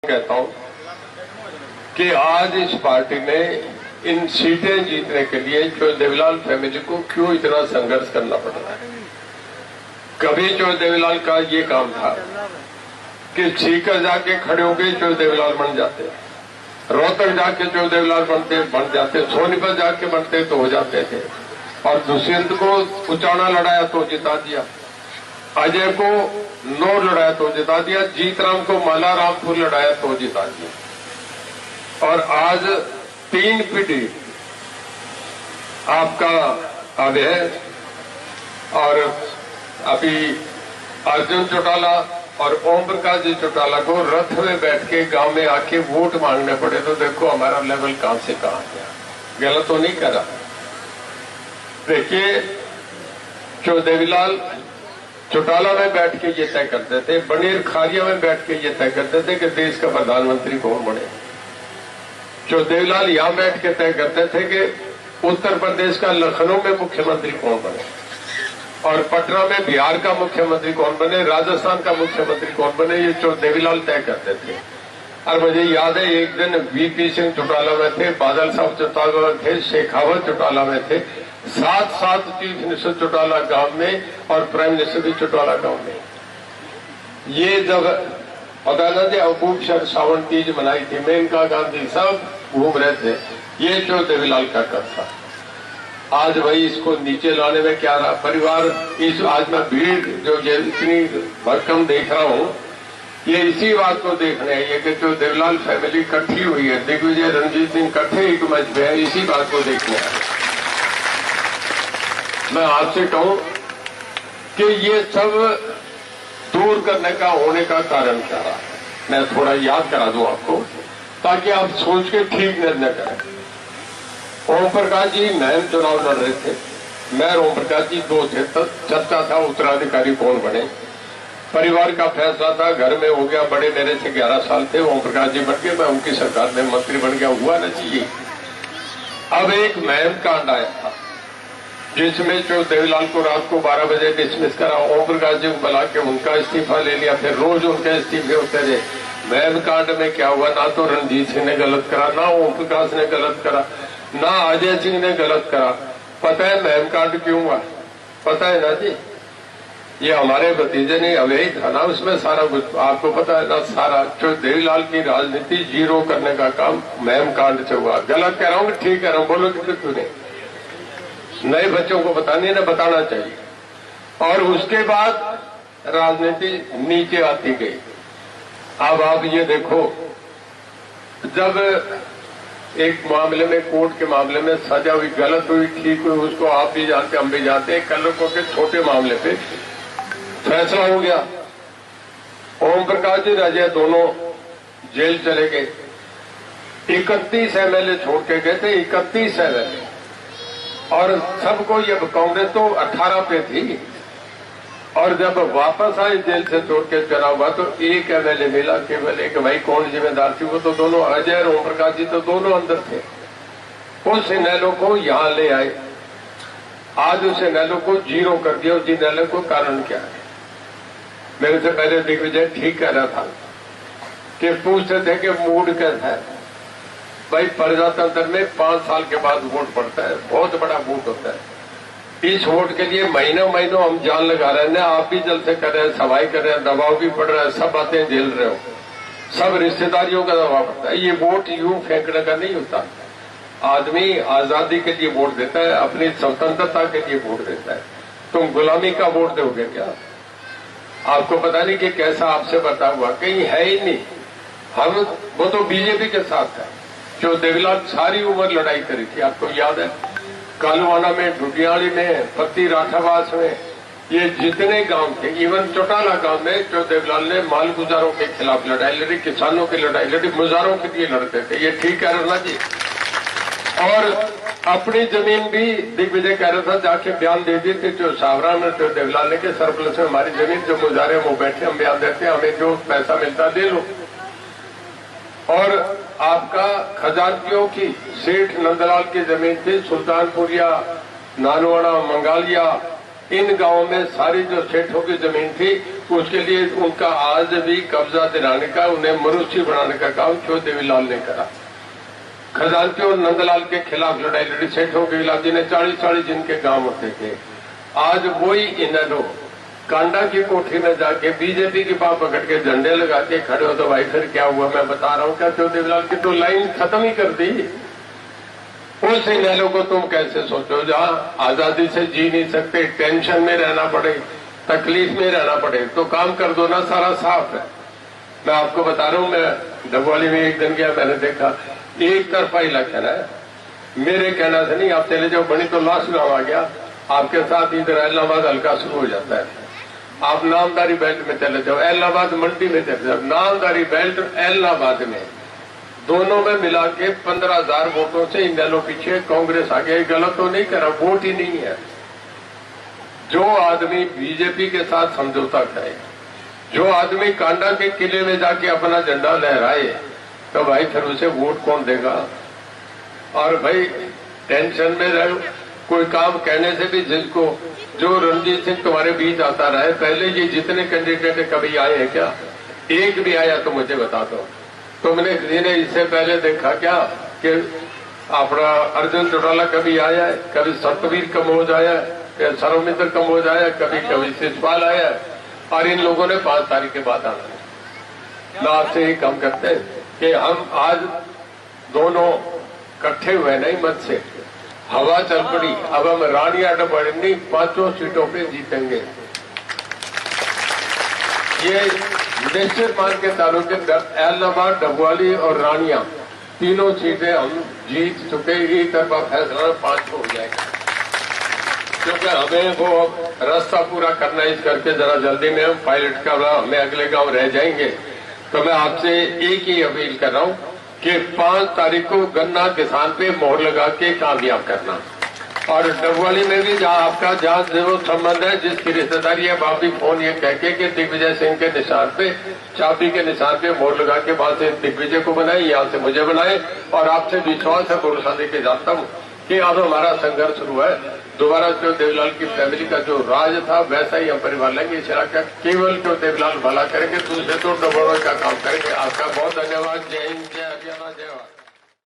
कहता हूं कि आज इस पार्टी में इन सीटें जीतने के लिए जो देवीलाल फैमिली को क्यों इतना संघर्ष करना पड़ रहा है। कभी जो देवीलाल का ये काम था कि सीकर जाके खड़े हो गए जो देवीलाल बन जाते, रोहतक जाके जो देवीलाल बन जाते, सोनीपत जाके बनते तो हो जाते थे, और दुष्यंत को उचाना लड़ाया तो जिता दिया, अजय को नौ लड़ाया तो जिता दिया, जीतराम को माला रामपुर लड़ाया तो जिता दिया। और आज 3 पीढ़ी आपका अब है, और अभी अर्जुन चौटाला और ओम प्रकाश जी चौटाला को रथ में बैठ के गांव में आके वोट मांगने पड़े, तो देखो हमारा लेवल कहां से कहां गया। गलत तो नहीं करा। देखिए, जो देवीलाल चौटाला में बैठ के ये तय करते थे, बनेर खारिया में बैठ के ये तय करते थे कि देश का प्रधानमंत्री कौन बने। जो देवीलाल यहां बैठ के तय करते थे कि उत्तर प्रदेश का लखनऊ में मुख्यमंत्री कौन बने, और पटना में बिहार का मुख्यमंत्री कौन बने, राजस्थान का मुख्यमंत्री कौन बने, ये जो देवीलाल तय करते थे। और मुझे याद है एक दिन वीपी सिंह चौटाला में थे, बादल साहब चौटाला में थे, शेखावत चौटाला में थे, साथ चीफ मिनिस्टर चौटाला गांव में और प्राइम मिनिस्टर भी चौटाला गांव में। ये जब अदालत अबूब शर सावन तीज मनाई थी, मेनका गांधी सब घूम रहे थे, ये जो देवीलाल का कर था। आज भाई इसको नीचे लाने में क्या रहा परिवार, इस आज मैं भीड़ जो ये इतनी भरकम देख रहा हूं, ये इसी बात को देखने आई है कि जो देवीलाल फैमिली इकट्ठी हुई है, दिग्विजय रणजीत सिंह इकट्ठे एक मंच पे है, इसी बात को देखने आए। मैं आपसे कहूं कि ये सब दूर करने का होने का कारण क्या रहा, मैं थोड़ा याद करा दूं आपको, ताकि आप सोच के ठीक निर्णय करें। ओम प्रकाश जी नए चुनाव लड़ रहे थे, मैं ओम प्रकाश जी 2 थे, तब चर्चा था उत्तराधिकारी कौन बने। परिवार का फैसला था, घर में हो गया, बड़े मेरे से 11 साल थे, ओम प्रकाश जी बन गए, मैं उनकी सरकार में मंत्री बन गया, हुआ ना चाहिए। अब एक महम कांड आया था जिसमें जो देवीलाल को रात को 12 बजे डिसमिस करा, ओम प्रकाश जी को बुला के उनका इस्तीफा ले लिया, फिर रोज उनके इस्तीफे होते रहे। महम कांड में क्या हुआ, ना तो रणजीत सिंह ने गलत करा, ना ओम प्रकाश ने गलत करा, ना अजय सिंह ने गलत करा। पता है महम कांड क्यों हुआ? पता है ना जी, ये हमारे भतीजे ने अवैध था ना, उसमें सारा कुछ आपको पता है ना। सारा जो देवीलाल की राजनीति जीरो करने का काम महम कांड से हुआ। गलत कह रहा हूं कि ठीक कह रहा हूं, बोलो कि क्यों नहीं? नए बच्चों को बतानी ना, बताना चाहिए। और उसके बाद राजनीति नीचे आती गई। अब आप ये देखो, जब एक मामले में, कोर्ट के मामले में सजा हुई, गलत हुई, ठीक हुई, उसको आप भी जानते, हम भी जानते हैं। कल को के छोटे मामले पे फैसला हो गया, ओम प्रकाश जी अजय दोनों जेल चले गए। 31 एमएलए छोड़ के गए थे, 31 एमएलए, और सबको ये कांग्रेस तो 18 पे थी, और जब वापस आई जेल से छोड़ के चुनाव हुआ तो 1 एमएलए मिला केवल एक। भाई कौन जिम्मेदार थी? वो तो दोनों, अजय और ओम प्रकाश जी तो दोनों अंदर थे। उस इनेलो को यहां ले आए, आज उस इनेलो को जीरो कर दिया। उस इनेलो को कारण क्या है? मेरे से पहले दिग्विजय ठीक कह रहा था कि पूछते थे कि मूड कैसा है। भाई प्रजातंत्र में 5 साल के बाद वोट पड़ता है, बहुत बड़ा वोट होता है। इस वोट के लिए महीनों महीनों हम जान लगा रहे हैं, आप भी जल से कर रहे हैं, सफाई कर रहे हैं, दबाव भी पड़ रहा है, सब बातें झेल रहे हो, सब रिश्तेदारियों का दबाव पड़ता है। ये वोट यूं फेंकने का नहीं होता। आदमी आजादी के लिए वोट देता है, अपनी स्वतंत्रता के लिए वोट देता है। तुम गुलामी का वोट दोगे क्या? आपको पता नहीं कि कैसा आपसे बता हुआ, कहीं है ही नहीं। हम वो तो बीजेपी के साथ है। जो देवीलाल सारी उम्र लड़ाई करी थी, आपको याद है, कालवाना में, ढुडियाड़ी में, पत्ती राठावास में, ये जितने गांव थे, इवन चौटाला गांव में जो देवीलाल ने माल गुजारों के खिलाफ लड़ाई लड़ी, किसानों की लड़ाई लड़ी, मुजारों के लिए लड़ते थे। ये ठीक कह रहा जी। और अपनी जमीन भी दिग्विजय कह रहा था, जाके बयान दे दी थी जो सावरा में, जो देवीलाल ने के सरप्लस में हमारी जमीन, जो मुजारे वो बैठे, हम बयान देते हैं, हमें जो पैसा मिलता दे लो। और आपका खजानचियों की, सेठ नंदलाल की जमीन थी, सुल्तानपुरिया, नानवाड़ा, मंगालिया, इन गांवों में सारी जो सेठों की जमीन थी उसके लिए उनका आज भी कब्जा दिलाने का, उन्हें मनुष्य बनाने का काम क्यों देवीलाल ने करा। खजानची और नंदलाल के खिलाफ लड़ाई लड़ी, सेठों के खिलाफ, जिन्हें 40-40 जिनके गांव होते थे। आज वही इन्हें कांडा की कोठी में जाके बीजेपी की बात पकड़ के झंडे लगा के खड़े हो, तो भाई फिर क्या हुआ मैं बता रहा हूं। क्या क्यों देवीलाल की तो लाइन खत्म ही कर दी। उस इन्हें को तुम कैसे सोचो जहां आजादी से जी नहीं सकते, टेंशन में रहना पड़े, तकलीफ में रहना पड़े, तो काम कर दो ना, सारा साफ है। मैं आपको बता रहा हूं, मैं डबवाली में एक दिन गया, मैंने देखा एक तरफा इलाका है। मेरे कहना से नहीं, आप चले जाओ बनी तो लास्ट गांव आ गया, आपके साथ इधर इलाहाबाद हल्का शुरू हो जाता है। आप नामदारी बेल्ट में चले जाओ, इलाहाबाद मंडी में चले जाओ, नामदारी बेल्ट इलाहाबाद में, दोनों में मिला के 15,000 वोटों से इनेलो पीछे, कांग्रेस आगे। गलत तो नहीं करा, वोट ही नहीं है। जो आदमी बीजेपी के साथ समझौता करे, जो आदमी कांडा के किले में जाके अपना झंडा लहराए, तो भाई फिर उसे वोट कौन देगा। और भाई टेंशन में रहो, कोई काम कहने से भी, जिसको जो रणजीत सिंह तुम्हारे बीच आता रहे, पहले ये जितने कैंडिडेट कभी आए हैं क्या, एक भी आया तो मुझे बता दो। तुमने किसी ने इससे पहले देखा क्या कि अपना अर्जुन चौटाला कभी आया है, कभी सतवीर कम्बोज आया है, सर्वमित्र कम्बोज आया, कभी शिषपाल आया, और इन लोगों ने 5 तारीख के बाद आना है। मैं आपसे ही काम करते हैं कि हम आज दोनों इकट्ठे हुए नहीं, मत से हवा चल पड़ी। अब हम रानिया डबड़ी 5 सीटों पे जीतेंगे, ये निश्चित मान के चालू के। इलाहाबाद, डबवाली और रानिया तीनों सीटें हम जीत चुके। एक तरफा फैसला 5 हो जाएगा, क्योंकि हमें वो रास्ता पूरा करना है। इस करके जरा जल्दी में हम पायलट का, हमें अगले गांव रह जाएंगे। तो मैं आपसे एक ही अपील कर रहा हूं कि 5 तारीख को गन्ना किसान पे मोहर लगा के कामयाब करना। और डबवाली में भी जहां आपका जहां जो संबंध है, जिसकी रिश्तेदारी है, आप भी फोन ये कह के कि दिग्विजय सिंह के निशान पे, चाबी के निशान पे मोहर लगा के वहां से दिग्विजय को बनाए, यहां से मुझे बनाए। और आपसे विश्वास है, भरोसा देके जाता हूं कि अब हमारा संघर्ष शुरू है। दोबारा जो देवीलाल की फैमिली का जो राज था वैसा ही हम परिवार लेंगे। इस इलाका केवल जो देवीलाल भला करेंगे, दूसरे तो डबड़ों का काम करेंगे। आपका बहुत धन्यवाद। जय हिंद, जय हरियाणा, जय भारत।